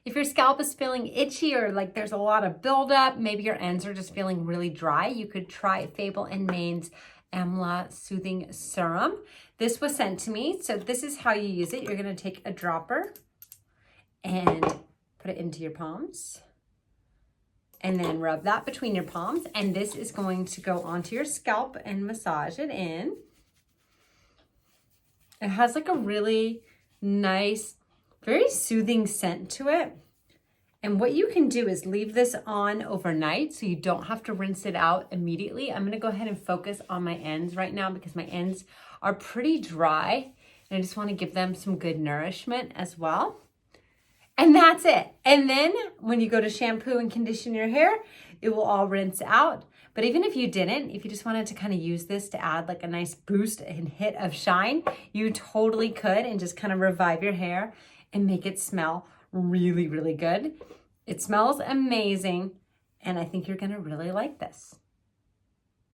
If your scalp is feeling itchy or like there's a lot of buildup, maybe your ends are just feeling really dry, you could try Fable and Main's Amla Soothing Serum. This was sent to me, so this is how you use it. You're gonna take a dropper and put it into your palms and then rub that between your palms. And this is going to go onto your scalp and massage it in. It has like a really nice, very soothing scent to it. And what you can do is leave this on overnight so you don't have to rinse it out immediately. I'm gonna go ahead and focus on my ends right now because my ends are pretty dry and I just wanna give them some good nourishment as well. And that's it. And then when you go to shampoo and condition your hair, it will all rinse out. But even if you didn't, if you just wanted to kind of use this to add like a nice boost and hit of shine, you totally could and just kind of revive your hair and make it smell really, really good. It smells amazing. And I think you're gonna really like this.